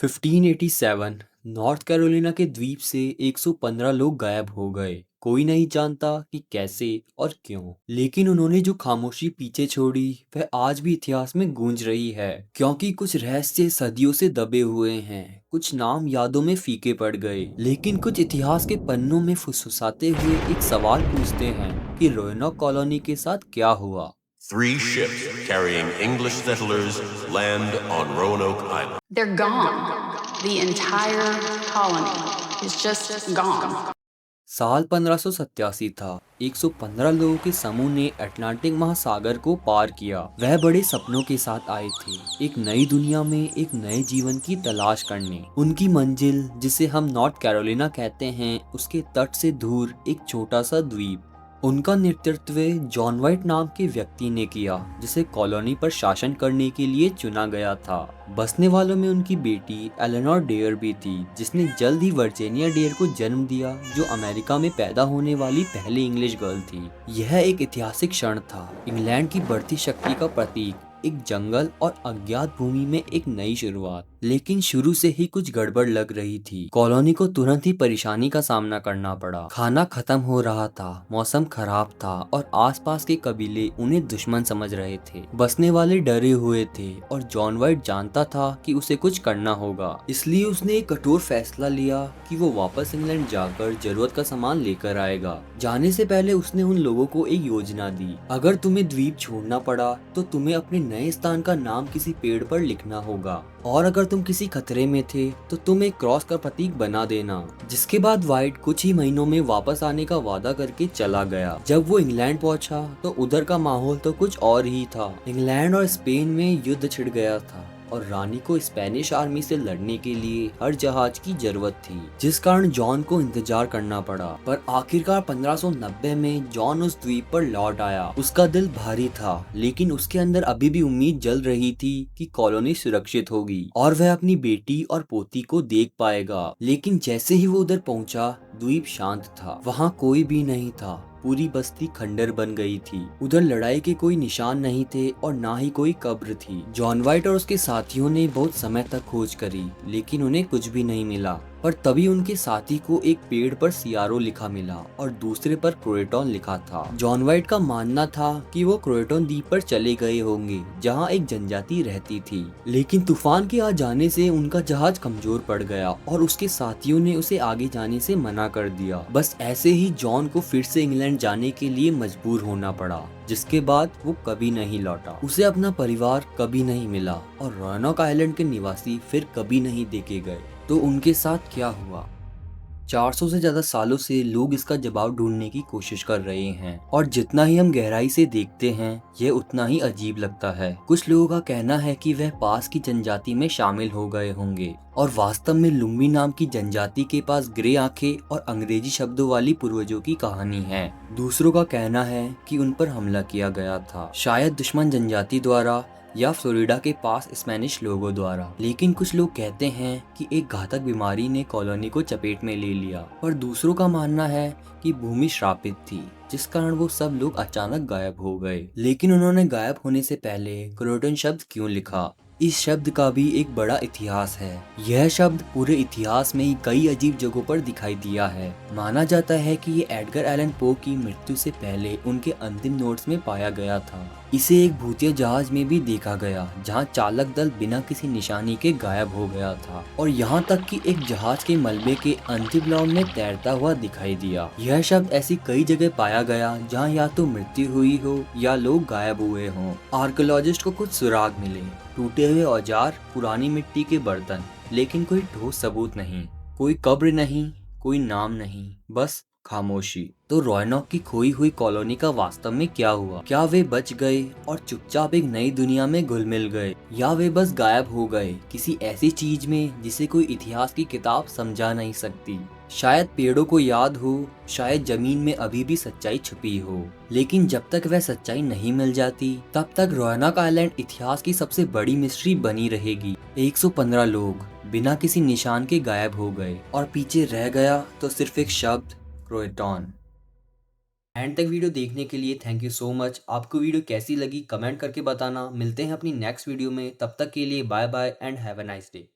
1587 north Carolina के द्वीप से 115 लोग गायब हो गए। कोई नहीं जानता कि कैसे और क्यों, लेकिन उन्होंने जो खामोशी पीछे छोड़ी वह आज भी इतिहास में गूंज रही है। क्योंकि कुछ रहस्य सदियों से दबे हुए हैं, कुछ नाम यादों में फीके पड़ गए, लेकिन कुछ इतिहास के पन्नों में फुसफुसाते हुए एक सवाल पूछते हैं कि रोanoke कॉलोनी के साथ क्या हुआ। Three ships carrying English settlers land on Roanoke Island. They're gone. The entire colony is just gone. साल 1587 था। 115 लोगों के समूह ने अटलांटिक महासागर को पार किया। वह बड़े सपनों के साथ आए थे, एक नई दुनिया में एक नए जीवन की तलाश करने। उनकी मंजिल, जिसे हम नॉर्थ कैरोलिना कहते हैं, उसके तट से दूर एक छोटा सा द्वीप। उनका नेतृत्व जॉन वाइट नाम के व्यक्ति ने किया, जिसे कॉलोनी पर शासन करने के लिए चुना गया था। बसने वालों में उनकी बेटी एलेनोर डेयर भी थी, जिसने जल्द ही वर्जीनिया डेयर को जन्म दिया, जो अमेरिका में पैदा होने वाली पहली इंग्लिश गर्ल थी। यह एक ऐतिहासिक क्षण था, इंग्लैंड की बढ़ती शक्ति का प्रतीक, एक जंगल और अज्ञात भूमि में एक नई शुरुआत। लेकिन शुरू से ही कुछ गड़बड़ लग रही थी। कॉलोनी को तुरंत ही परेशानी का सामना करना पड़ा। खाना खत्म हो रहा था, मौसम खराब था और आसपास के कबीले उन्हें दुश्मन समझ रहे थे। बसने वाले डरे हुए थे और जॉन वाइट जानता था कि उसे कुछ करना होगा। इसलिए उसने एक कठोर फैसला लिया कि वो वापस इंग्लैंड जाकर जरूरत का सामान लेकर आएगा। जाने से पहले उसने उन लोगों को एक योजना दी। अगर तुम्हें द्वीप छोड़ना पड़ा तो तुम्हें अपने नए स्थान का नाम किसी पेड़ पर लिखना होगा, और अगर तुम किसी खतरे में थे तो तुम एक क्रॉस का प्रतीक बना देना। जिसके बाद वाइट कुछ ही महीनों में वापस आने का वादा करके चला गया। जब वो इंग्लैंड पहुंचा तो उधर का माहौल तो कुछ और ही था। इंग्लैंड और स्पेन में युद्ध छिड़ गया था और रानी को स्पेनिश आर्मी से लड़ने के लिए हर जहाज की जरूरत थी, जिस कारण जॉन को इंतजार करना पड़ा। पर आखिरकार 1590 में जॉन उस द्वीप पर लौट आया। उसका दिल भारी था, लेकिन उसके अंदर अभी भी उम्मीद जल रही थी कि कॉलोनी सुरक्षित होगी और वह अपनी बेटी और पोती को देख पाएगा। लेकिन जैसे ही वो उधर पहुंचा, द्वीप शांत था। वहाँ कोई भी नहीं था। पूरी बस्ती खंडर बन गई थी। उधर लड़ाई के कोई निशान नहीं थे और ना ही कोई कब्र थी। जॉन वाइट और उसके साथियों ने बहुत समय तक खोज करी, लेकिन उन्हें कुछ भी नहीं मिला। पर तभी उनके साथी को एक पेड़ पर सियारो लिखा मिला और दूसरे पर क्रोएटॉन लिखा था। जॉन वाइट का मानना था कि वो क्रोएटॉन द्वीप पर चले गए होंगे, जहां एक जनजाति रहती थी। लेकिन तूफान के आ जाने से उनका जहाज कमजोर पड़ गया और उसके साथियों ने उसे आगे जाने से मना कर दिया। बस ऐसे ही जॉन को फिर से इंग्लैंड जाने के लिए मजबूर होना पड़ा, जिसके बाद वो कभी नहीं लौटा। उसे अपना परिवार कभी नहीं मिला और रोanoke आइलैंड के निवासी फिर कभी नहीं देखे गए। तो उनके साथ क्या हुआ? 400 से ज्यादा सालों से लोग इसका जवाब ढूंढने की कोशिश कर रहे हैं, और जितना ही हम गहराई से देखते हैं, यह उतना ही अजीब लगता है। कुछ लोगों का कहना है कि वह पास की जनजाति में शामिल हो गए होंगे और वास्तव में लुम्बी नाम की जनजाति के पास ग्रे आंखें और अंग्रेजी शब्दों वाली पूर्वजों की कहानी है। दूसरों का कहना है कि उन पर हमला किया गया था, शायद दुश्मन जनजाति द्वारा या फ्लोरिडा के पास स्पेनिश लोगों द्वारा। लेकिन कुछ लोग कहते हैं कि एक घातक बीमारी ने कॉलोनी को चपेट में ले लिया, पर दूसरों का मानना है कि भूमि श्रापित थी, जिस कारण वो सब लोग अचानक गायब हो गए। लेकिन उन्होंने गायब होने से पहले क्रोटन शब्द क्यों लिखा? इस शब्द का भी एक बड़ा इतिहास है। यह शब्द पूरे इतिहास में ही कई अजीब जगहों पर दिखाई दिया है। माना जाता है कि ये एडगर एलन पो की मृत्यु से पहले उनके अंतिम नोट्स में पाया गया था। इसे एक भूतिया जहाज में भी देखा गया, जहां चालक दल बिना किसी निशानी के गायब हो गया था, और यहाँ तक कि एक जहाज के मलबे के अंतिम लौन में तैरता हुआ दिखाई दिया। यह शब्द ऐसी कई जगह पाया गया जहाँ या तो मृत्यु हुई हो या लोग गायब हुए हों। आर्कियोलॉजिस्ट को कुछ सुराग मिले, टूटे हुए औजार, पुरानी मिट्टी के बर्तन, लेकिन कोई ठोस सबूत नहीं। कोई कब्र नहीं, कोई नाम नहीं, बस खामोशी। तो रोanoke की खोई हुई कॉलोनी का वास्तव में क्या हुआ? क्या वे बच गए और चुपचाप एक नई दुनिया में घुल मिल गए, या वे बस गायब हो गए किसी ऐसी चीज में जिसे कोई इतिहास की किताब समझा नहीं सकती? शायद पेड़ों को याद हो, शायद जमीन में अभी भी सच्चाई छुपी हो, लेकिन जब तक वह सच्चाई नहीं मिल जाती, तब तक रोanoke आइलैंड इतिहास की सबसे बड़ी मिस्ट्री बनी रहेगी। 115 लोग बिना किसी निशान के गायब हो गए, और पीछे रह गया तो सिर्फ एक शब्द, क्रोएटॉन। एंड तक वीडियो देखने के लिए थैंक यू सो मच। आपको वीडियो कैसी लगी कमेंट करके बताना। मिलते हैं अपनी नेक्स्ट वीडियो में, तब तक के लिए bye bye and have a nice day.